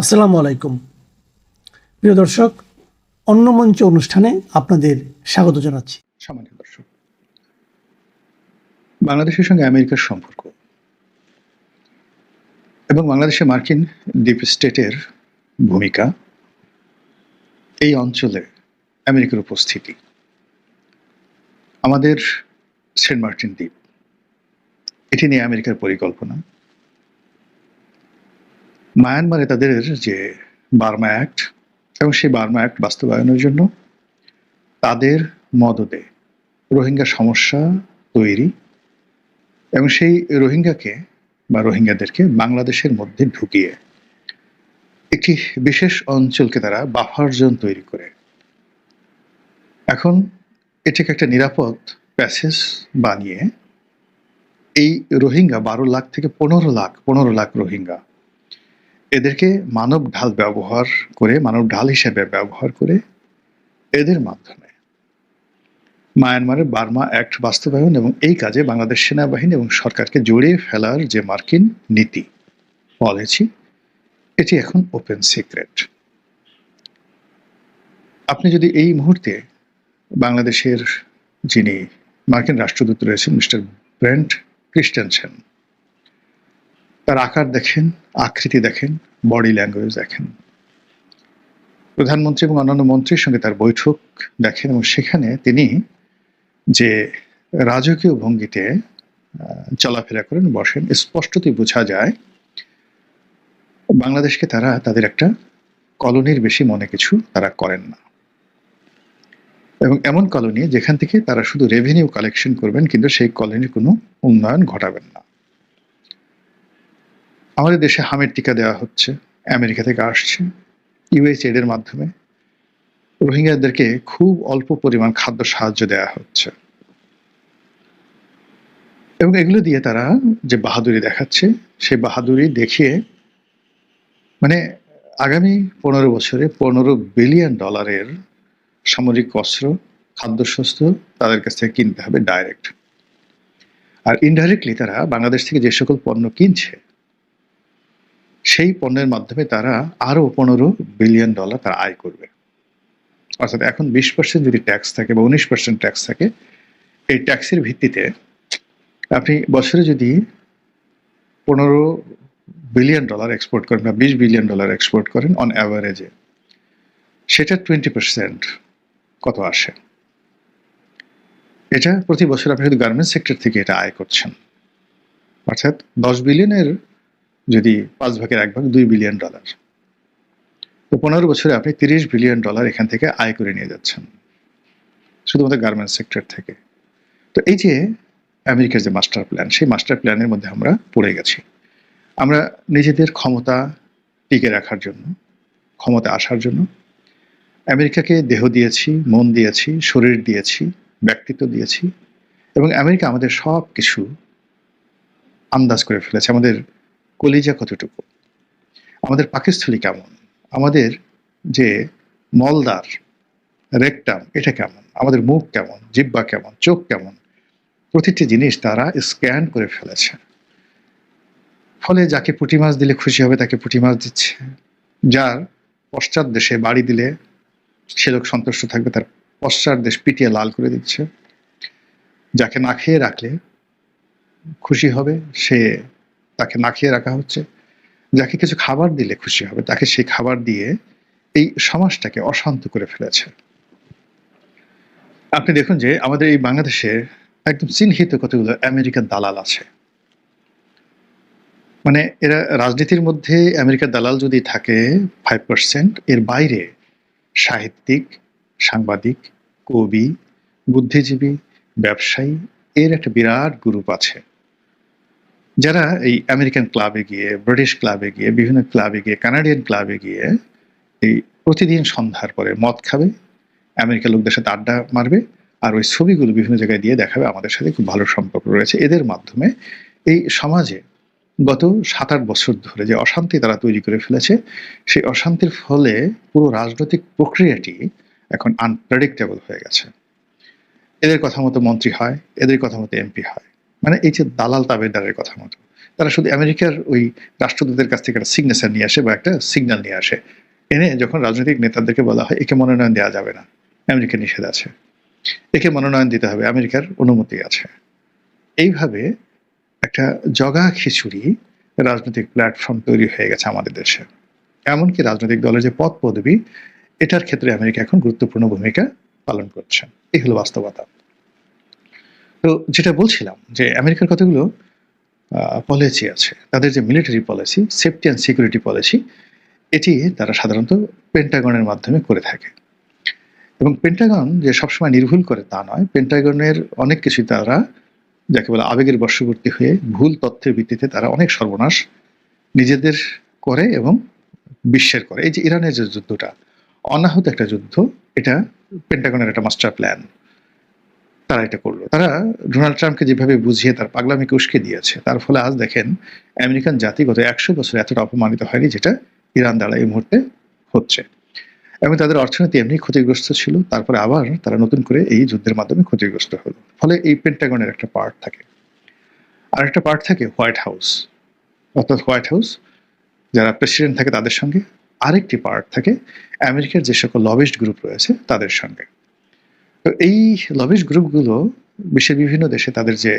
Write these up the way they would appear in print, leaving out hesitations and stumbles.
আসসালামু আলাইকুম প্রিয় দর্শক, অন্য মঞ্চ অনুষ্ঠানে আপনাদের স্বাগত জানাচ্ছি। সম্মানিত দর্শক, বাংলাদেশের সঙ্গে আমেরিকার সম্পর্ক এবং বাংলাদেশে মার্কিন ডিপ স্টেটের ভূমিকা, এই অঞ্চলে আমেরিকার উপস্থিতি, আমাদের সেন্ট মার্টিন দ্বীপ, এটি নিয়ে আমেরিকার পরিকল্পনা, মায়ানমারে তাদের যে বার্মা অ্যাক্ট এবং সেই বার্মা অ্যাক্ট বাস্তবায়নের জন্য তাদের মদদে রোহিঙ্গা সমস্যা তৈরি এবং সেই রোহিঙ্গাদেরকে বাংলাদেশের মধ্যে ঢুকিয়ে একটি বিশেষ অঞ্চলকে তারা বাফার জোন তৈরি করে এখন এটাকে একটা নিরাপদ প্যাসেজ বানিয়ে এই রোহিঙ্গা 12 লাখ থেকে 15 লাখ রোহিঙ্গা, এদেরকে মানব ঢাল হিসেবে ব্যবহার করে এদের মাধ্যমে মায়ানমারের বার্মা অ্যাক্ট বাস্তবায়ন এবং এই কাজে বাংলাদেশ সেনাবাহিনী এবং সরকারকে জড়িয়ে ফেলার যে মার্কিন নীতি পলিসি, এটি এখন ওপেন সিক্রেট। আপনি যদি এই মুহূর্তে বাংলাদেশের যিনি মার্কিন রাষ্ট্রদূত রয়েছেন মিস্টার ব্রেন্ট ক্রিস্টেনসেন, তার আকার দেখেন, আকৃতি দেখেন, বডি ল্যাঙ্গুয়েজ দেখেন, প্রধানমন্ত্রী এবং অন্যান্য মন্ত্রীর সঙ্গে তার বৈঠক দেখেন এবং সেখানে তিনি যে রাজকীয় ভঙ্গিতে চলাফেরা করেন, বসেন, স্পষ্টতই বোঝা যায় বাংলাদেশকে তারা তাদের একটা কলোনির বেশি মনে কিছু তারা করেন না এবং এমন কলোনি যেখান থেকে তারা শুধু রেভিনিউ কালেকশন করবেন কিন্তু সেই কলোনির কোনো উন্নয়ন ঘটাবেন না। আমাদের দেশে হামের টিকা দেওয়া হচ্ছে, আমেরিকা থেকে আসছে, ইউএসএইড এর মাধ্যমে রোহিঙ্গাদেরকে খুব অল্প পরিমাণ খাদ্য সাহায্য দেওয়া হচ্ছে এবং এগুলো দিয়ে তারা যে বাহাদুরি দেখাচ্ছে, সেই বাহাদুরি দেখিয়ে মানে আগামী 15 বছরে $15 বিলিয়ন সামরিক অস্ত্র, খাদ্যশস্ত্র তাদের কাছ থেকে কিনতে হবে ডাইরেক্ট, আর ইনডাইরেক্টলি তারা বাংলাদেশ থেকে যে সকল পণ্য কিনছে সেই পণ্যের মাধ্যমে তারা আরো $15 বিলিয়ন তারা আয় করবে। অর্থাৎ এখন 20% যদি ট্যাক্স থাকে বা 19% ট্যাক্স থাকে, এই ট্যাক্সের ভিত্তিতে আপনি বছরে যদি $15 বিলিয়ন এক্সপোর্ট করেন বা $20 বিলিয়ন এক্সপোর্ট করেন অন অ্যাভারেজে, সেটা 20% কত আসে? এটা প্রতি বছর আপনি শুধু গার্মেন্টস সেক্টর থেকে এটা আয় করছেন, অর্থাৎ 10 বিলিয়নের যদি 5 ভাগের 1 ভাগ $2 বিলিয়ন, তো 15 বছরে আপনি $30 বিলিয়ন এখান থেকে আয় করে নিয়ে যাচ্ছেন শুধুমাত্র গার্মেন্টস সেক্টর থেকে। তো এই যে আমেরিকার যে মাস্টার প্ল্যান, সেই মাস্টার প্ল্যানের মধ্যে আমরা পড়ে গেছি। আমরা নিজেদের ক্ষমতা টিকে রাখার জন্য, ক্ষমতা আসার জন্য আমেরিকাকে দেহ দিয়েছি, মন দিয়েছি, শরীর দিয়েছি, ব্যক্তিত্ব দিয়েছি এবং আমেরিকা আমাদের সব কিছু আন্দাজ করে ফেলেছে। আমাদের কলিজা কতটুকু, আমাদের পাকস্থলী কেমন, আমাদের যে মলদার রেকটাম এটা কেমন, আমাদের মুখ কেমন, জিহ্বা কেমন, চোখ কেমন, প্রতিটি জিনিস তারা স্ক্যান করে ফেলেছে। ফলে যাকে পুঁটি মাছ দিলে খুশি হবে তাকে পুঁটি মাছ দিচ্ছে, যার পশ্চাৎ দেশে বাড়ি দিলে সে লোক সন্তুষ্ট থাকবে, তার পশ্চাৎ দেশ পিটিয়ে লাল করে দিচ্ছে, যাকে না খেয়ে রাখলে খুশি হবে তাকে না খেয়ে রাখা হচ্ছে, যাকে কিছু খাবার দিলে খুশি হবে তাকে সেই খাবার দিয়ে এই সমাজটাকে অশান্ত করে ফেলেছে। আপনি দেখুন যে আমাদের এই বাংলাদেশে একদম চিহ্নিত কতগুলো আমেরিকার দালাল আছে। মানে এরা রাজনীতির মধ্যে আমেরিকার দালাল যদি থাকে 5%, এর বাইরে সাহিত্যিক, সাংবাদিক, কবি, বুদ্ধিজীবী, ব্যবসায়ী, এর একটা বিরাট গ্রুপ আছে যারা এই আমেরিকান ক্লাবে গিয়ে, ব্রিটিশ ক্লাবে গিয়ে, বিভিন্ন ক্লাবে গিয়ে, কানাডিয়ান ক্লাবে গিয়ে এই প্রতিদিন সন্ধ্যার পরে মদ খাবে, আমেরিকার লোকদের সাথে আড্ডা মারবে, আর ওই ছবিগুলো বিভিন্ন জায়গায় দিয়ে দেখাবে আমাদের সাথে খুব ভালো সম্পর্ক রয়েছে। এদের মাধ্যমে এই সমাজে গত 7-8 বছর ধরে যে অশান্তি তারা তৈরি করে ফেলেছে, সেই অশান্তির ফলে পুরো রাজনৈতিক প্রক্রিয়াটি এখন আনপ্রেডিক্টেবল হয়ে গেছে। এদের কথা মতো মন্ত্রী হয়, এদের কথা মতো এমপি হয়, মানে এই যে দালাল তাবেদারের কথা মতো। তারা শুধু আমেরিকার ওই রাষ্ট্রদূতের কাছ থেকে একটা সিগনেচার নিয়ে আসে বা একটা সিগন্যাল নিয়ে আসে, এনে যখন রাজনৈতিক নেতাদেরকে বলা হয় একে মনোনয়ন দেওয়া যাবে না, আমেরিকার নিষেধ আছে, একে মনোনয়ন দিতে হবে, আমেরিকার অনুমতি আছে, এইভাবে একটা জগা খিচুড়ি রাজনৈতিক প্ল্যাটফর্ম তৈরি হয়ে গেছে আমাদের দেশে। এমনকি রাজনৈতিক দলের যে পদ পদবি, এটার ক্ষেত্রে আমেরিকা এখন গুরুত্বপূর্ণ ভূমিকা পালন করছে। এই হলো বাস্তবতা। তো যেটা বলছিলাম যে আমেরিকার কতগুলো পলিসি আছে, তাদের যে military policy, safety and security policy, এটি তারা সাধারণত পেন্টাগনের মাধ্যমে করে থাকে। এবং পেন্টাগন যে সবসময় নির্ভুল করে তা নয়, পেন্টাগনের অনেক কিছু তারা যাকে বলে আবেগের বশবর্তী হয়ে ভুল তথ্যের ভিত্তিতে তারা অনেক সর্বনাশ নিজেদের করে এবং বিশ্বের করে। এই যে ইরানের যে যুদ্ধটা, অনাহত একটা যুদ্ধ, এটা পেন্টাগনের একটা মাস্টার প্ল্যান। তারা এটা করলো, তারা ডোনাল্ড ট্রাম্পকে যেভাবে বুঝিয়ে তার পাগলামিকে উস্কে দিয়েছে, তার ফলে আজ দেখেন আমেরিকান জাতি গত 100 বছর এতটা অপমানিত হয়নি যেটা ইরান দ্বারা এই মুহূর্তে হচ্ছে। এবং তাদের অর্থনীতি এমনি ক্ষতিগ্রস্ত ছিল, তারপরে আবার তারা নতুন করে এই যুদ্ধের মাধ্যমে ক্ষতিগ্রস্ত হলো। ফলে এই পেন্টাগনের একটা পার্ট থাকে, আর একটা পার্ট থাকে হোয়াইট হাউস, অর্থাৎ হোয়াইট হাউস যারা প্রেসিডেন্ট থাকে তাদের সঙ্গে। আরেকটি পার্ট থাকে আমেরিকার যে সকল লবিস্ট গ্রুপ রয়েছে তাদের সঙ্গে। তো এই লবিস্ট গ্রুপগুলো বিশ্বের বিভিন্ন দেশে তাদের যে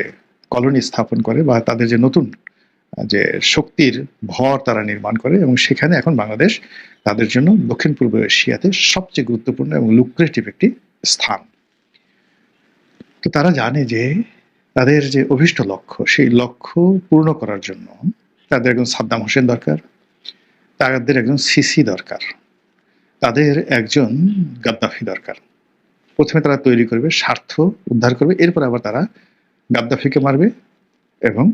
কলোনি স্থাপন করে বা তাদের যে নতুন যে শক্তির ভর তারা নির্মাণ করে, এবং সেখানে এখন বাংলাদেশ তাদের জন্য দক্ষিণ পূর্ব এশিয়াতে সবচেয়ে গুরুত্বপূর্ণ এবং লুক্রেটিভ একটি স্থান। তো তারা জানে যে তাদের যে অভীষ্ট লক্ষ্য, সেই লক্ষ্য পূর্ণ করার জন্য তাদের একজন সাদ্দাম হোসেন দরকার, তাদের একজন সিসি দরকার, তাদের একজন গাদ্দাফি দরকার। প্রথমে তারা তৈরি করবে, স্বার্থ উদ্ধার করবে, এরপর আবার তারা গাদ্দাফিকে মারবে এবং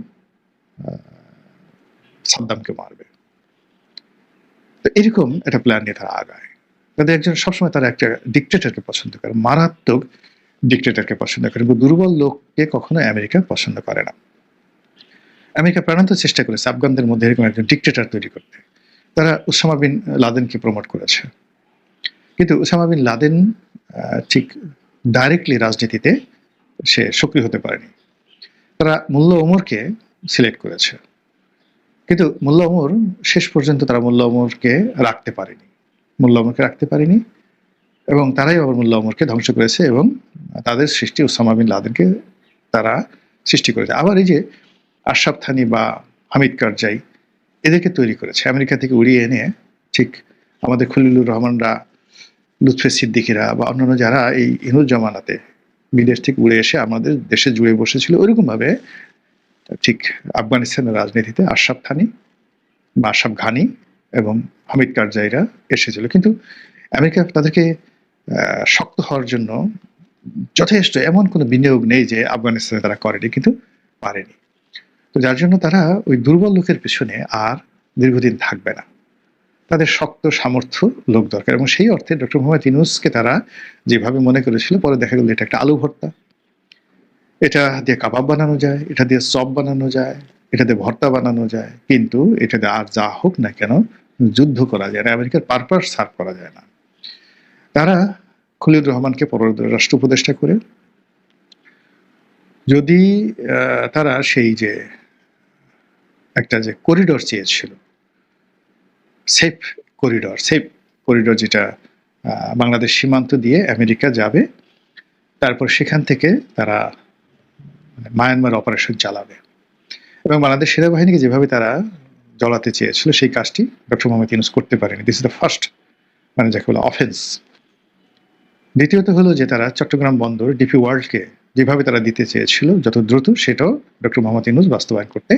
সাদ্দামকে মারবে। তো এরকম একটা প্ল্যান নিয়ে তারা আগায়। তাদের একজন সবসময় তারা একটা ডিক্টেটরকে পছন্দ করে, মারাত্মক ডিক্টেটরকে পছন্দ করে, কিন্তু দুর্বল লোককে কখনো আমেরিকা পছন্দ করে না। আমেরিকা প্রাণান্ত চেষ্টা করেছে আফগানদের মধ্যে এরকম একজন ডিক্টেটর তৈরি করতে। তারা উসামা বিন লাদেনকে প্রমোট করেছে, কিন্তু উসামা বিন লাদেন ঠিক ডাইরেক্টলি রাজনীতিতে সে সক্রিয় হতে পারেনি। তারা মোল্লা ওমরকে সিলেক্ট করেছে, কিন্তু মোল্লা ওমর শেষ পর্যন্ত তারা মোল্লা ওমরকে রাখতে পারেনি, এবং তারাই আবার মোল্লা ওমরকে ধ্বংস করেছে এবং তাদের সৃষ্টি উসামা বিন লাদেনকে তারা সৃষ্টি করেছে। আবার এই যে আশরাফ থানি বা হামিদ কারজাই, এদেরকে তৈরি করেছে আমেরিকা থেকে উড়িয়ে এনে, ঠিক আমাদের খলিলুর রহমানরা, লুৎফে সিদ্দিকিরা বা অন্যান্য যারা এই ইনুজ জামানাতে বিদেশ থেকে উড়ে এসে আমাদের দেশে জুড়ে বসেছিল, ওইরকম ভাবে ঠিক আফগানিস্তানের রাজনীতিতে আশরাফ থানি বা আশরাফ ঘানি এবং হামিদ কারজাইরা এসেছিল। কিন্তু আমেরিকা তাদেরকে শক্ত হওয়ার জন্য যথেষ্ট এমন কোনো বিনিয়োগ নেই যে আফগানিস্তানে তারা করেনি, কিন্তু পারেনি। তো যার জন্য তারা ওই দুর্বল লোকের পিছনে আর দীর্ঘদিন থাকবে না, তাদের শক্ত সামর্থ্য লোক দরকার। এবং সেই অর্থে ডক্টর মোহাম্মদ ইউনূসকে তারা যেভাবে মনে করেছিল, পরে দেখা গেল এটা একটা আলু ভর্তা, এটা দিয়ে কাবাব বানানো যায়, এটা দিয়ে চপ বানানো যায়, এটা দিয়ে ভর্তা বানানো যায়, কিন্তু এটা দিয়ে আর যা হোক না কেন যুদ্ধ করা যায় না, আমেরিকার পারপাস সার্ভ করা যায় না। তারা খলিলুর রহমানকে পররাষ্ট্র উপদেষ্টা করে, যদি তারা সেই যে একটা যে করিডোর চেয়েছিল, সেফ করিডোর যেটা বাংলাদেশ সীমান্ত দিয়ে আমেরিকা যাবে, তারপর সেখান থেকে তারা মায়ানমার অপারেশন চালাবে, এবং বাংলাদেশ সেনাবাহিনীকে যেভাবে তারা জ্বলাতে চেয়েছিল সেই কাজটি ডক্টর মোহাম্মদ ইউনূস করতে পারেনি। দিস ইজ দ্য ফার্স্ট, মানে যাকে বলে অফেন্স। দ্বিতীয়ত হলো যে তারা চট্টগ্রাম বন্দর ডিপি ওয়ার্ল্ডকে যেভাবে তারা দিতে চেয়েছিল যত দ্রুত, সেটাও ডক্টর মোহাম্মদ ইউনূস বাস্তবায়ন করতে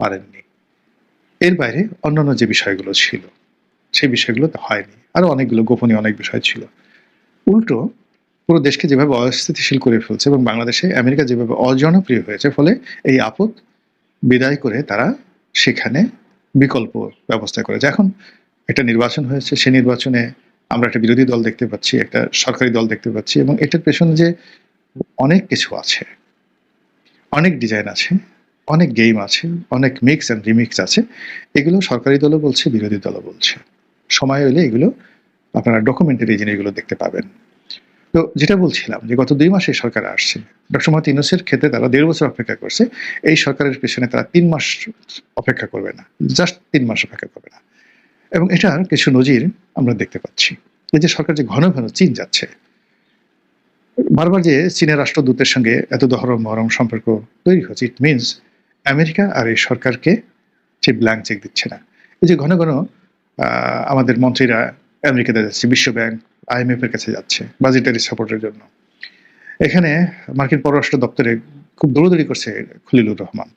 পারেননি। এর বাইরে অন্যান্য যে বিষয়গুলো ছিল সেই বিষয়গুলো তো হয়নি, আরো অনেকগুলো গোপনীয় অনেক বিষয় ছিল। উল্টো পুরো দেশকে যেভাবে অস্থিতিশীল করে ফেলছে এবং বাংলাদেশে আমেরিকা যেভাবে অজনপ্রিয় হয়েছে, ফলে এই আপদ বিদায় করে তারা সেখানে বিকল্প ব্যবস্থা করেছে। এখন একটা নির্বাচন হয়েছে, সেই নির্বাচনে আমরা একটা বিরোধী দল দেখতে পাচ্ছি, একটা সরকারি দল দেখতে পাচ্ছি, এবং এটার পেছনে যে অনেক কিছু আছে, অনেক ডিজাইন আছে, অনেক গেম আছে, অনেক মিক্স অ্যান্ড রিমিক্স আছে। এগুলো সরকারি দলও বলছে, বিরোধী দলও বলছে। সময় হলে এগুলো আপনারা ডকুমেন্টারি জিনিসগুলো দেখতে পাবেন। তো যেটা বলছিলাম যে গত 2 মাসে সরকার আসছে, ডক্টর মোহাম্মদ ইউনূসের ক্ষেত্রে তারা 1.5 বছর অপেক্ষা করছে, এই সরকারের পেছনে তারা 3 মাস অপেক্ষা করবে না, জাস্ট 3 মাস অপেক্ষা করবে না। এবং এটার কিছু নজির আমরা দেখতে পাচ্ছি। এই যে সরকার যে ঘন ঘন চীন যাচ্ছে, বারবার যে চীনের রাষ্ট্রদূতের সঙ্গে এত দহরম মহরম সম্পর্ক তৈরি হচ্ছে, ইট মিনস আমেরিকা আর এই সরকারকে সে ব্ল্যাঙ্ক চেক দিচ্ছে না। এই যে ঘন ঘন আমাদের মন্ত্রীরা আমেরিকাতে যাচ্ছে, বিশ্বব্যাংক IMF এর কাছে যাচ্ছে বাজেটারি সাপোর্টের জন্য, এখানে মার্কিন পররাষ্ট্র দপ্তরে খুব দৌড়দৌড়ি করছে খলিলুর রহমান।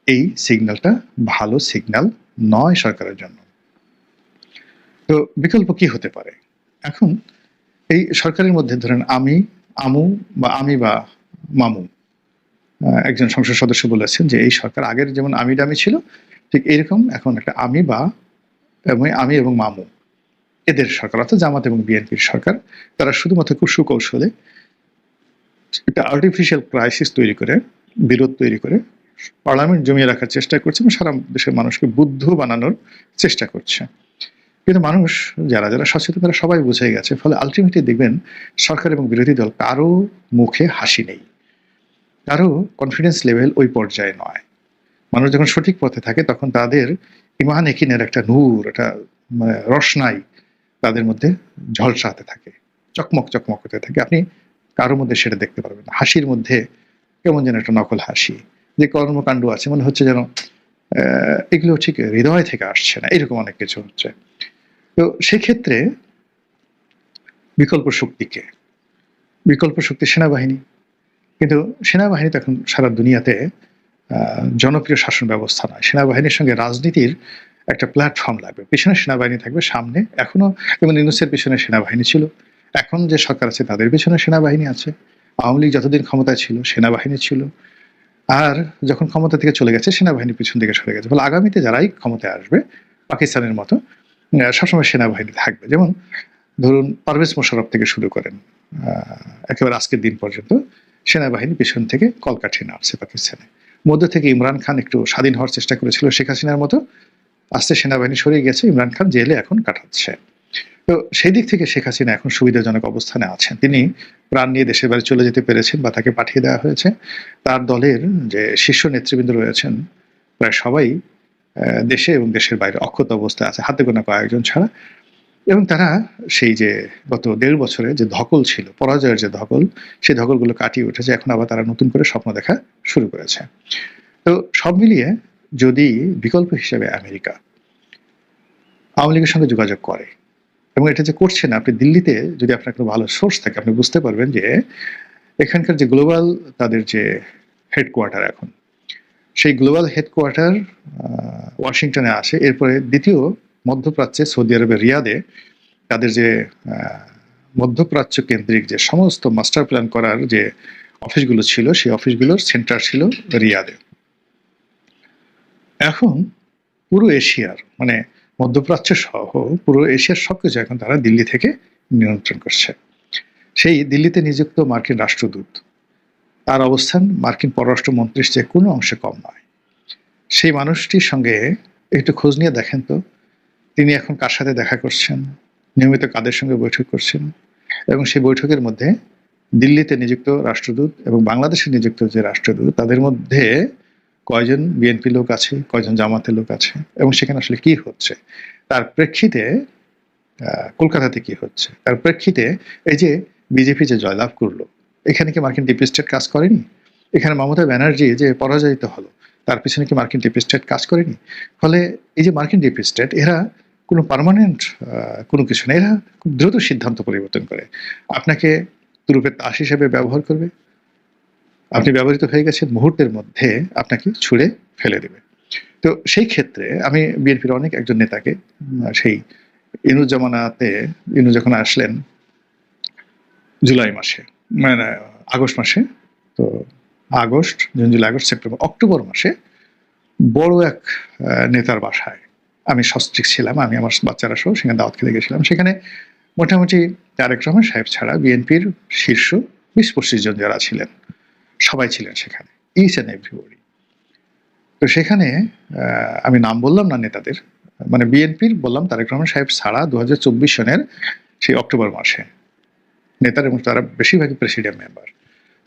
এই সিগন্যালটা ভালো সিগন্যাল নয় সরকারের জন্য। তো বিকল্প কি হতে পারে? এখন এই সরকারের মধ্যে ধরেন আমু বা মামু, একজন সংসদ সদস্য বলেছেন যে এই সরকার আগের যেমন আমি ডামি ছিল, ঠিক এরকম এখন একটা আমি এবং মামু, এদের সরকার অর্থাৎ জামাত এবং বিএনপির সরকার, তারা শুধুমাত্র খুব সুকৌশলে একটা আর্টিফিশিয়াল ক্রাইসিস তৈরি করে, বিরোধ তৈরি করে পার্লামেন্ট জমিয়ে রাখার চেষ্টা করছে এবং সারা দেশের মানুষকে বুদ্ধ বানানোর চেষ্টা করছে। কিন্তু মানুষ যারা যারা সচেতন তারা সবাই বুঝে গেছে, ফলে আলটিমেটলি দেখবেন সরকার এবং বিরোধী দল কারো মুখে হাসি নেই, কারো কনফিডেন্স লেভেল ওই পর্যায়ে নয়। মানুষ যখন সঠিক পথে থাকে তখন তাদের ইমান একিনের একটা নূর, একটা মানে রসনাই তাদের মধ্যে ঝলসাতে থাকে, চকমক চকমক হতে থাকে। আপনি কারোর মধ্যে সেটা দেখতে পারবেন না। হাসির মধ্যে কেমন যেন একটা নকল হাসি, যে কর্মকাণ্ড আছে মনে হচ্ছে যেন এগুলো ঠিক হৃদয় থেকে আসছে না, এরকম অনেক কিছু হচ্ছে। তো সেক্ষেত্রে বিকল্প শক্তি সেনাবাহিনী। কিন্তু সেনাবাহিনী তো এখন সারা দুনিয়াতে জনপ্রিয় শাসন ব্যবস্থা নয়। সেনাবাহিনীর সঙ্গে রাজনীতির একটা প্ল্যাটফর্ম লাগবে। পিছনে সেনাবাহিনী থাকবে, সামনে এখনো যেমন ইউনূসের পিছনে সেনাবাহিনী ছিল, এখন যে সরকার আছে তাদের পিছনে সেনাবাহিনী আছে। আওয়ামী লীগ যতদিন ক্ষমতায় ছিল সেনাবাহিনী ছিল, আর যখন ক্ষমতা থেকে চলে গেছে সেনাবাহিনী পিছন দিকে সরে গেছে। ফলে আগামীতে যারাই ক্ষমতায় আসবে পাকিস্তানের মতো সবসময় সেনাবাহিনী থাকবে। যেমন ধরুন পারভেজ মোশাররফ থেকে শুরু করেন একেবারে আজকের দিন পর্যন্ত সেনাবাহিনী পিছন থেকে কলকাঠি নাড়ছে পাকিস্তানে। মধ্য থেকে ইমরান খান একটু স্বাধীন হওয়ার চেষ্টা করেছিল শেখ হাসিনার মতো, আস্তে সেনাবাহিনী সরে গেছে, ইমরান খান জেলে এখন কাটাচ্ছে। তো সেই দিক থেকে শেখ হাসিনা এখন সুবিধাজনক অবস্থানে আছেন, তিনি প্রাণ নিয়ে দেশের বাড়ি চলে যেতে পেরেছেন বা তাকে পাঠিয়ে দেওয়া হয়েছে। তার দলের যে শীর্ষ নেতৃবৃন্দ রয়েছেন প্রায় সবাই দেশে এবং দেশের বাইরে অক্ষত অবস্থায় আছে, হাতে গোনা কয়েকজন ছাড়া। এবং তারা সেই যে গত 1.5 বছরে যে ধকল ছিল, পরাজয়ের যে ধকল, সেই ধকলগুলো কাটিয়ে উঠেছে। এখন আবার তারা নতুন করে স্বপ্ন দেখা শুরু করেছে। তো সব মিলিয়ে যদি বিকল্প হিসেবে আমেরিকা আওয়ামী লীগের সঙ্গে যোগাযোগ করে, এবং এটা যে করছে না, আপনি দিল্লিতে যদি আপনার কোনো ভালো সোর্স থাকে আপনি বুঝতে পারবেন যে এখানকার যে গ্লোবাল তাদের যে হেডকোয়ার্টার, এখন সেই গ্লোবাল হেডকোয়ার্টার ওয়াশিংটনে আসে। এরপরে দ্বিতীয় মধ্যপ্রাচ্যে সৌদি আরবের রিয়াদে তাদের যে মধ্যপ্রাচ্য কেন্দ্রিক যে সমস্ত মাস্টার প্ল্যান করার যে অফিসগুলো ছিল, সেই অফিসগুলোর সেন্টার ছিল রিয়াদে। এখন পুরো এশিয়ার মানে মধ্যপ্রাচ্য সহ পুরো এশিয়ার সবকিছু এখন তারা দিল্লি থেকে নিয়ন্ত্রণ করছে। সেই দিল্লিতে নিযুক্ত মার্কিন রাষ্ট্রদূত, তার অবস্থান মার্কিন পররাষ্ট্রমন্ত্রীর চেয়ে কোনো অংশে কম নয়। সেই মানুষটির সঙ্গে একটু খোঁজ নিয়ে দেখেন তো তিনি এখন কার সাথে দেখা করছেন, নিয়মিত কাদের সঙ্গে বৈঠক করছেন, এবং সেই বৈঠকের মধ্যে দিল্লিতে নিযুক্ত রাষ্ট্রদূত এবং বাংলাদেশে নিযুক্ত যে রাষ্ট্রদূত তাদের মধ্যে কয়জন বিএনপি লোক আছে, কয়জন জামাতের লোক আছে, এবং সেখানে আসলে কি হচ্ছে, তার প্রেক্ষিতে কলকাতাতে কি হচ্ছে, তার প্রেক্ষিতে এই যে বিজেপি যে জয়লাভ করলো, এখানে কি মার্কিন ডিপ স্টেট কাজ করেনি? এখানে মমতা ব্যানার্জি যে পরাজয়িত হলো তার পিছনে কি মার্কিন ডিপ স্টেট কাজ করেনি? ফলে এই যে মার্কিন ডিপ স্টেট, এরা কোনো পার্মানেন্ট কোনো কিছু না, এরা খুব দ্রুত সিদ্ধান্ত পরিবর্তন করে, আপনাকে তুরুপের তাস হিসেবে ব্যবহার করবে। আপনি ব্যবহৃত হয়ে গেছেন, মুহূর্তের মধ্যে আপনাকে ছুঁড়ে ফেলে দেবে। তো সেই ক্ষেত্রে আমি বিএনপির অনেক একজন নেতাকে সেই ইনুজ জামানাতে, ইনু যখন আসলেন জুলাই মাসে, মানে আগস্ট মাসে, তো August, June, July, August, September, October মাসে বড় এক নেতার বাসায় আমি সস্ত্রীক ছিলাম, আমি আমার বাচ্চারা সহ সেখানে দাওয়াত খেতে গেছিলাম। সেখানে মোটামুটি তারেক রহমান সাহেব ছাড়া বিএনপির শীর্ষ 20-25 জন যারা ছিলেন সবাই ছিলেন সেখানে, ইচ অ্যান্ড এভরিবডি। তো সেখানে আমি নাম বললাম না নেতাদের, মানে বিএনপির বললাম তারেক রহমান সাহেব ছাড়া 2024 সনের সেই অক্টোবর মাসে নেতার এবং তারা বেশিরভাগই প্রেসিডিয়াম মেম্বার।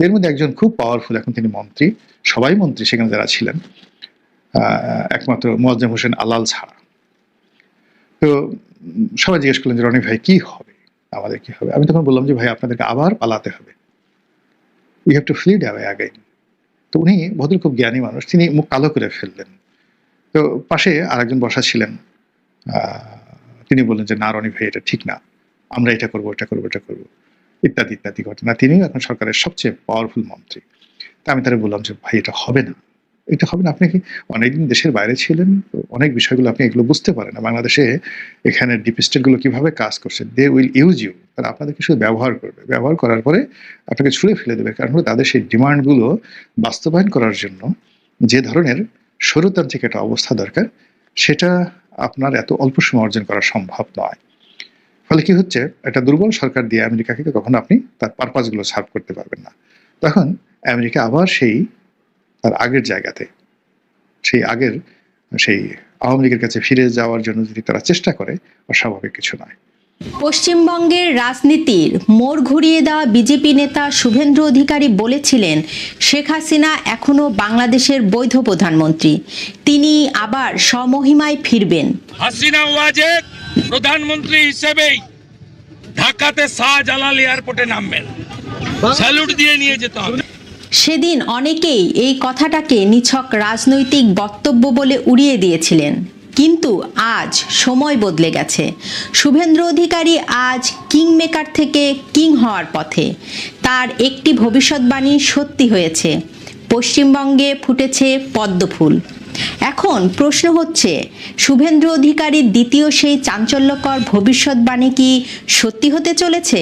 এর মধ্যে একজন খুব পাওয়ারফুল, এখন তিনি মন্ত্রী, সবাই মন্ত্রী সেখানে যারা ছিলেন, একমাত্র মোয়াজ্জেম হোসেন আলাল ছাড়া। তো সবাই জিজ্ঞেস করলেন যে রনি ভাই কি হবে, আমাদের কি হবে? আমি তখন বললাম যে ভাই আপনাদেরকে আবার পালাতে হবে, you have to flee away again. তো উনি ভদ্র খুব জ্ঞানী মানুষ, তিনি মুখ কালো করে ফেললেন। তো পাশে আরেকজন বসা ছিলেন, তিনি বললেন যে না রনি ভাই এটা ঠিক না, আমরা এটা করবো, এটা করবো, এটা করবো, ইত্যাদি ইত্যাদি ঘটনা। তিনিও এখন সরকারের সবচেয়ে পাওয়ারফুল মন্ত্রী। তা আমি তারা বললাম যে ভাই এটা হবে না, এটা হবে না। আপনি কি অনেকদিন দেশের বাইরে ছিলেন, অনেক বিষয়গুলো আপনি এগুলো বুঝতে পারেন না। বাংলাদেশে এখানে ডিপ স্টেটগুলো কিভাবে কাজ করছে, দে উইল ইউজ ইউ, তারা আপনাদেরকে শুধু ব্যবহার করবে, ব্যবহার করার পরে আপনাকে ছুঁড়ে ফেলে দেবে। কারণ হলো তাদের সেই ডিমান্ডগুলো বাস্তবায়ন করার জন্য যে ধরনের স্বৈরতান্ত্রিক একটা অবস্থা দরকার, সেটা আপনার এত অল্প সময় অর্জন করা সম্ভব নয়। ফলে কি হচ্ছে, একটা দুর্বল সরকার দিয়ে আমেরিকাকে কখনো আপনি তার পারপাসগুলো সার্ভ করতে পারবেন না। তখন আমেরিকা আবার সেই তার আগের জায়গাতে, সেই আগের সেই আওয়ামী লীগের কাছে ফিরে যাওয়ার জন্য যদি তারা চেষ্টা করে, অস্বাভাবিক কিছু নয়। পশ্চিমবঙ্গের রাজনীতির মোড় ঘুরিয়ে দেওয়া বিজেপি নেতা শুভেন্দু অধিকারী বলেছিলেন শেখ হাসিনা এখনো বাংলাদেশের বৈধ প্রধানমন্ত্রী, তিনি আবার স্বমহিমায় ফিরবেন। হাসিনা ওয়াজেদ প্রধানমন্ত্রী হিসেবেই ঢাকাতে শাহজালাল এয়ারপোর্টে নামবেন, স্যালুট দিয়ে নিয়ে যেতে হবে। সেদিন অনেকেই এই কথাটাকে নিছক রাজনৈতিক বক্তব্য বলে উড়িয়ে দিয়েছিলেন, কিন্তু আজ সময় বদলে গেছে। শুভেন্দু অধিকারী আজ কিংমেকার থেকে কিং হওয়ার পথে। তার একটি ভবিষ্যৎবাণী সত্যি হয়েছে, পশ্চিমবঙ্গে ফুটেছে পদ্ম ফুল। এখন প্রশ্ন হচ্ছে, শুভেন্দু অধিকারীর দ্বিতীয় সেই চাঞ্চল্যকর ভবিষ্যৎবাণী কি সত্যি হতে চলেছে?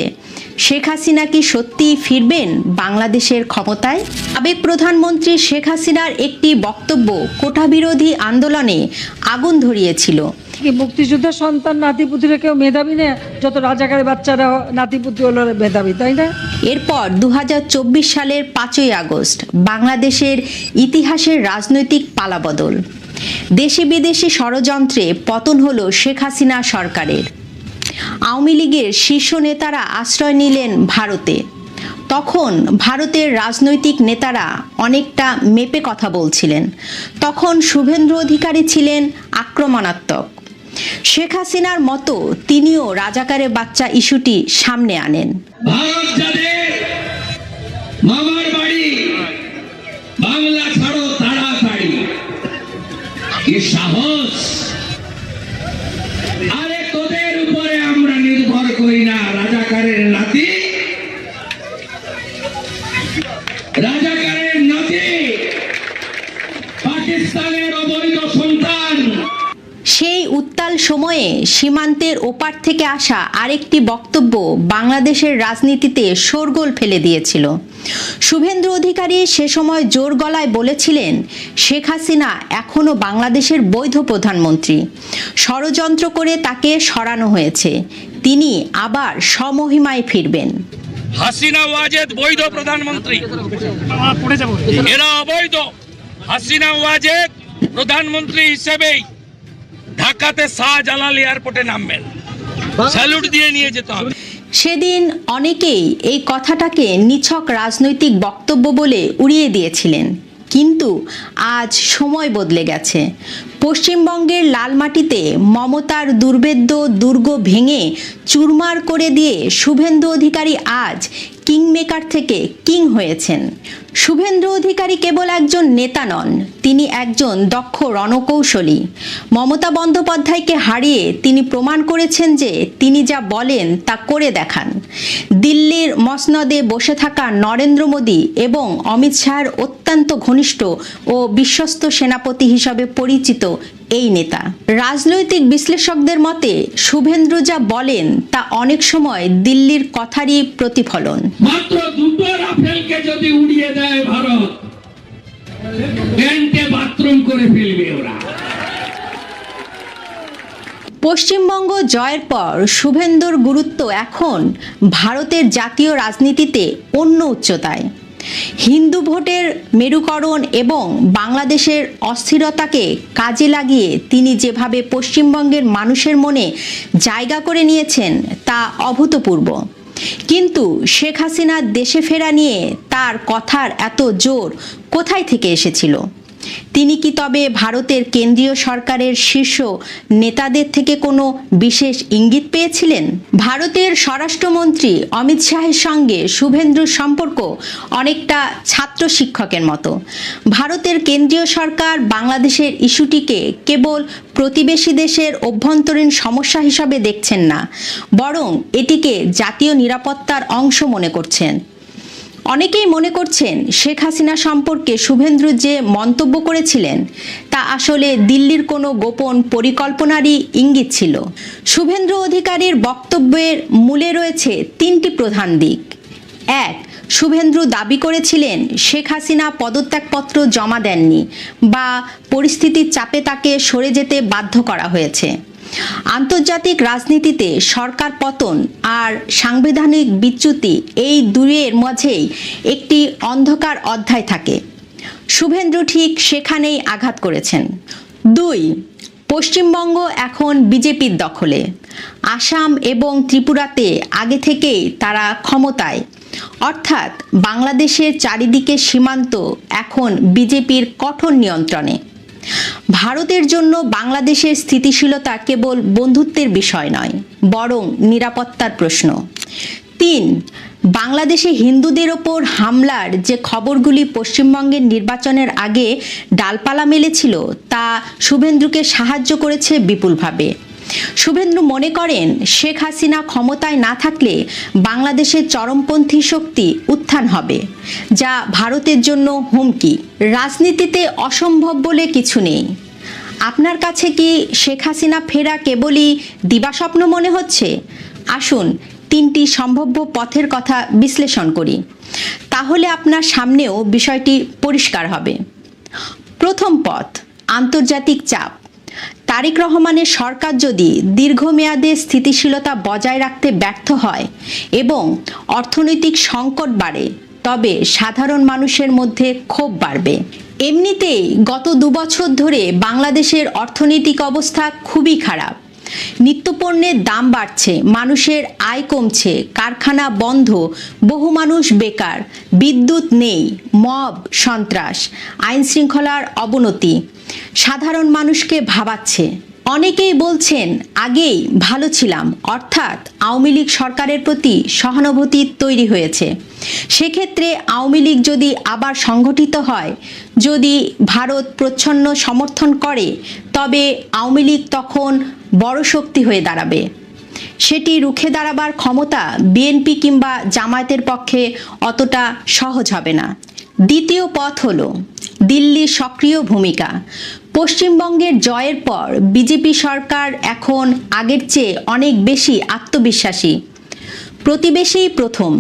শেখ হাসিনা কি সত্যিই ফিরবেন বাংলাদেশের ক্ষমতায়? সাবেক প্রধানমন্ত্রী শেখ হাসিনার একটি বক্তব্য কোটা বিরোধী আন্দোলনে আগুন ধরিয়েছিল। মুক্তিযুদ্ধের সন্তান নাতিপুতিরা কেউ মেধাবী না, যত রাজাকারের বাচ্চারা নাতিপুতি হলো মেধাবী, তাই না? এরপর 2024 সালের 5ই আগস্ট বাংলাদেশের ইতিহাসের রাজনৈতিক পালাবদল। দেশি বিদেশি ষড়যন্ত্রে পতন হলো শেখ হাসিনা সরকারের। আওয়ামী লীগের শীর্ষ নেতারা আশ্রয় নিলেন ভারতে। তখন ভারতের রাজনৈতিক নেতারা অনেকটা মেপে কথা বলছিলেন। তখন শুভেন্দু অধিকারী ছিলেন আক্রমণাত্মক। শেখ হাসিনার মতো তিনিও রাজাকারের বাচ্চা ইস্যুটি সামনে আনেন। ভারত যাদের মামার বাড়ি, বাংলা ছাড়ো তাড়াতাড়ি, কি সাহস! আরে তোদের উপরে আমরা নির্ভর করি না, রাজাকারের নাতি, রাজাকারের নাতি, পাকিস্তানের অবৈধ সন্তান। সেই উত্তাল সময়ে সীমান্তের ওপার থেকে আসা আরেকটি বক্তব্য বাংলাদেশের রাজনীতিতে শোরগোল ফেলে দিয়েছিল। শুভেন্দু অধিকারী সে সময় জোর গলায় বলেছিলেন, শেখ হাসিনা এখনো বাংলাদেশের বৈধ প্রধানমন্ত্রী, ষড়যন্ত্র করে তাকে সরানো হয়েছে, তিনি আবার স্বমহিমায় ফিরবেন। হাসিনা ওয়াজেদ বৈধ প্রধানমন্ত্রী, এরা অবৈধ। হাসিনা ওয়াজেদ প্রধানমন্ত্রী হিসেবেই ঢাকাতে শাহজালাল এয়ারপোর্টে নামবেন, স্যালুট দিয়ে নিয়ে যেতে হবে। সেদিন অনেকেই এই কথাটাকে নিছক রাজনৈতিক বক্তব্য বলে উড়িয়ে দিয়েছিলেন, কিন্তু আজ সময় বদলে গেছে। পশ্চিমবঙ্গের লালমাটিতে মমতার দুর্ভেদ্য দুর্গ ভেঙে চুরমার করে দিয়ে শুভেন্দু অধিকারী আজ কিংমেকার থেকে কিং হয়েছেন। শুভেন্দু অধিকারী কেবল একজন নেতা নন, তিনি একজন দক্ষ রণকৌশলী। মমতা বন্দ্যোপাধ্যায়কে হারিয়ে তিনি প্রমাণ করেছেন যে তিনি যা বলেন তা করে দেখান। দিল্লির মসনদে বসে থাকা নরেন্দ্র মোদী এবং অমিত শাহের অত্যন্ত ঘনিষ্ঠ ও বিশ্বস্ত সেনাপতি হিসাবে পরিচিত এই নেতা। রাজনৈতিক বিশ্লেষকদের মতে শুভেন্দু যা বলেন তা অনেক সময় দিল্লির কথারই প্রতিফলন। মাত্র দুটো রাফেলকে যদি উড়িয়ে দেয় ভারত, ব্যাংকে বাথরুম করে ফেলবে ওরা। পশ্চিমবঙ্গ জয়ের পর শুভেন্দুর গুরুত্ব এখন ভারতের জাতীয় রাজনীতিতে অন্য উচ্চতায়। হিন্দু ভোটের মেরুকরণ এবং বাংলাদেশের অস্থিরতাকে কাজে লাগিয়ে তিনি যেভাবে পশ্চিমবঙ্গের মানুষের মনে জায়গা করে নিয়েছেন তা অভূতপূর্ব। কিন্তু শেখ হাসিনা দেশে ফেরা নিয়ে তার কথার এত জোর কোথায় থেকে এসেছিল? তিনি কি তবে ভারতের কেন্দ্রীয় সরকারের শীর্ষ নেতাদের থেকে কোনো বিশেষ ইঙ্গিত পেয়েছিলেন? ভারতের স্বরাষ্ট্রমন্ত্রী অমিত শাহের সঙ্গে শুভেন্দুর সম্পর্ক অনেকটা ছাত্র শিক্ষকের মতো। ভারতের কেন্দ্রীয় সরকার বাংলাদেশের ইস্যুটিকে কেবল প্রতিবেশী দেশের অভ্যন্তরীণ সমস্যা হিসাবে দেখছেন না, বরং এটিকে জাতীয় নিরাপত্তার অংশ মনে করছেন। অনেকেই মনে করছেন শেখ হাসিনা সম্পর্কে শুভেন্দু যে মন্তব্য করেছিলেন তা আসলে দিল্লির কোনো গোপন পরিকল্পনারই ইঙ্গিত ছিল। শুভেন্দু অধিকারীর বক্তব্যের মূলে রয়েছে তিনটি প্রধান দিক। এক, শুভেন্দু দাবি করেছিলেন শেখ হাসিনা পদত্যাগপত্র জমা দেননি বা পরিস্থিতির চাপে তাকে সরে যেতে বাধ্য করা হয়েছে। আন্তর্জাতিক রাজনীতিতে সরকার পতন আর সাংবিধানিক বিচ্যুতি এই দুইয়ের মাঝেই একটি অন্ধকার অধ্যায় থাকে। শুভেন্দু ঠিক সেখানেই আঘাত করেছেন। দুই, পশ্চিমবঙ্গ এখন বিজেপির দখলে। আসাম এবং ত্রিপুরাতে আগে থেকেই তারা ক্ষমতায়, অর্থাৎ বাংলাদেশের চারিদিকে সীমান্ত এখন বিজেপির কঠোর নিয়ন্ত্রণে। ভারতের জন্য বাংলাদেশের স্থিতিশীলতা কেবল বন্ধুত্বের বিষয় নয়, বরং নিরাপত্তার প্রশ্ন। তিন, বাংলাদেশে হিন্দুদের ওপর হামলার যে খবরগুলি পশ্চিমবঙ্গের নির্বাচনের আগে ডালপালা মেলেছিল তা শুভেন্দুকে সাহায্য করেছে বিপুলভাবে। শুভেন্দু মনে করেন শেখ হাসিনা ক্ষমতায় না থাকলে বাংলাদেশের চরমপন্থী শক্তি উত্থান হবে, যা ভারতের জন্য হুমকি। রাজনীতিতে অসম্ভব বলে কিছু নেই। আপনার কাছে কি শেখ হাসিনা ফেরা কেবলই দিবাস্বপ্ন মনে হচ্ছে? আসুন তিনটি সম্ভাব্য পথের কথা বিশ্লেষণ করি, তাহলে আপনার সামনেও বিষয়টি পরিষ্কার হবে। প্রথম পথ, আন্তর্জাতিক চাপ। তারেক রহমানের সরকার যদি দীর্ঘমেয়াদে স্থিতিশীলতা বজায় রাখতে ব্যর্থ হয় এবং অর্থনৈতিক সংকট বাড়ে, তবে সাধারণ মানুষের মধ্যে ক্ষোভ বাড়বে। এমনিতেই গত 2 বছর ধরে বাংলাদেশের অর্থনৈতিক অবস্থা খুবই খারাপ। নিত্যপণ্যের দাম বাড়ছে, মানুষের আয় কমছে, কারখানা বন্ধ, বহু মানুষ বেকার, বিদ্যুৎ নেই, মব সন্ত্রাস, আইন শৃঙ্খলার অবনতি সাধারণ মানুষকে ভাবাচ্ছে। অনেকেই বলছেন আগেই ভালো ছিলাম, অর্থাৎ আওয়ামী লীগ সরকারের প্রতি সহানুভূতি তৈরি হয়েছে। সেক্ষেত্রে আওয়ামী লীগ যদি আবার সংগঠিত হয়, যদি ভারত প্রচ্ছন্ন সমর্থন করে, তবে আওয়ামী লীগ তখন বড় শক্তি হয়ে দাঁড়াবে। সেটি রুখে দাঁড়াবার ক্ষমতা বিএনপি কিংবা জামায়াতের পক্ষে অতটা সহজ হবে না। দ্বিতীয় পথ হলো দিল্লির সক্রিয় ভূমিকা। পশ্চিমবঙ্গের জয়ের পর বিজেপি সরকার এখন আগের চেয়ে অনেক বেশি আত্মবিশ্বাসী। প্রতিবেশী প্রথম,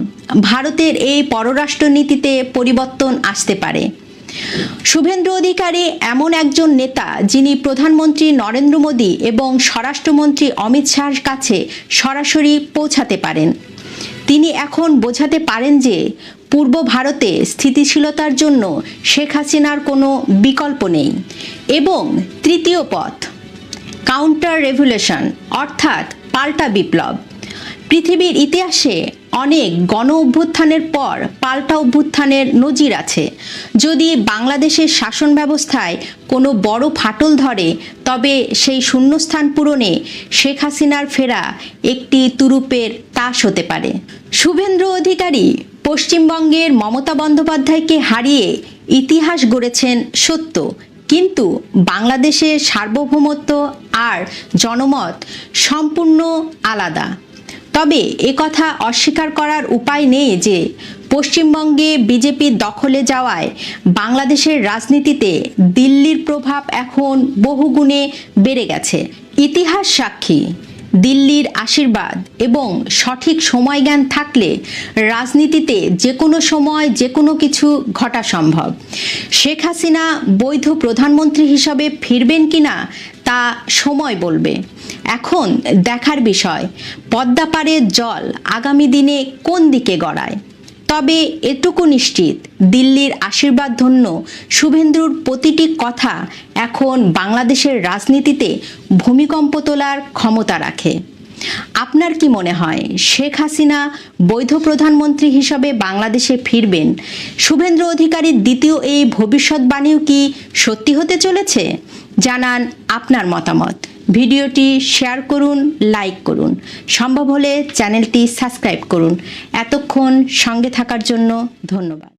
ভারতের এই পররাষ্ট্রনীতিতে পরিবর্তন আসতে পারে। শুভেন্দু অধিকারী এমন একজন নেতা যিনি প্রধানমন্ত্রী নরেন্দ্র মোদী এবং স্বরাষ্ট্রমন্ত্রী অমিত শাহর কাছে সরাসরি পৌঁছাতে পারেন। তিনি এখন বোঝাতে পারেন যে পূর্ব ভারতে স্থিতিশীলতার জন্য শেখ হাসিনার কোনো বিকল্প নেই। এবং তৃতীয় পথ, কাউন্টার রেভলিউশন, অর্থাৎ পাল্টা বিপ্লব। পৃথিবীর ইতিহাসে অনেক গণ অভ্যুত্থানের পর পাল্টা অভ্যুত্থানের নজির আছে। যদি বাংলাদেশের শাসন ব্যবস্থায় কোনো বড় ফাটল ধরে, তবে সেই শূন্যস্থান পূরণে শেখ হাসিনার ফেরা একটি তুরুপের তাস হতে পারে। শুভেন্দু অধিকারী পশ্চিমবঙ্গের মমতা বন্দ্যোপাধ্যায়কে হারিয়ে ইতিহাস গড়েছেন সত্য, কিন্তু বাংলাদেশের সার্বভৌমত্ব আর জনমত সম্পূর্ণ আলাদা। তবে একথা অস্বীকার করার উপায় নেই যে পশ্চিমবঙ্গে বিজেপির দখলে যাওয়ায় বাংলাদেশের রাজনীতিতে দিল্লির প্রভাব এখন বহুগুণে বেড়ে গেছে। ইতিহাস সাক্ষী, দিল্লির আশীর্বাদ এবং সঠিক সময়জ্ঞান থাকলে রাজনীতিতে যে কোনো সময় যে কোনো কিছু ঘটা সম্ভব। শেখ হাসিনা বৈধ প্রধানমন্ত্রী হিসাবে ফিরবেন কিনা তা সময় বলবে। এখন দেখার বিষয় পদ্মা পাড়ের জল আগামী দিনে কোন দিকে গড়ায়। তবে এটুকু নিশ্চিত, দিল্লির আশীর্বাদ ধন্য শুভেন্দুর প্রতিটি কথা এখন বাংলাদেশের রাজনীতিতে ভূমিকম্প তোলার ক্ষমতা রাখে। আপনার কি মনে হয় শেখ হাসিনা বৈধ প্রধানমন্ত্রী হিসাবে বাংলাদেশে ফিরবেন? শুভেন্দু অধিকারীর দ্বিতীয় এই ভবিষ্যৎবাণীও কি সত্যি হতে চলেছে? জানান আপনার মতামত। ভিডিওটি শেয়ার করুন, লাইক করুন, সম্ভব হলে চ্যানেলটি সাবস্ক্রাইব করুন। এতক্ষণ সঙ্গে থাকার জন্য ধন্যবাদ।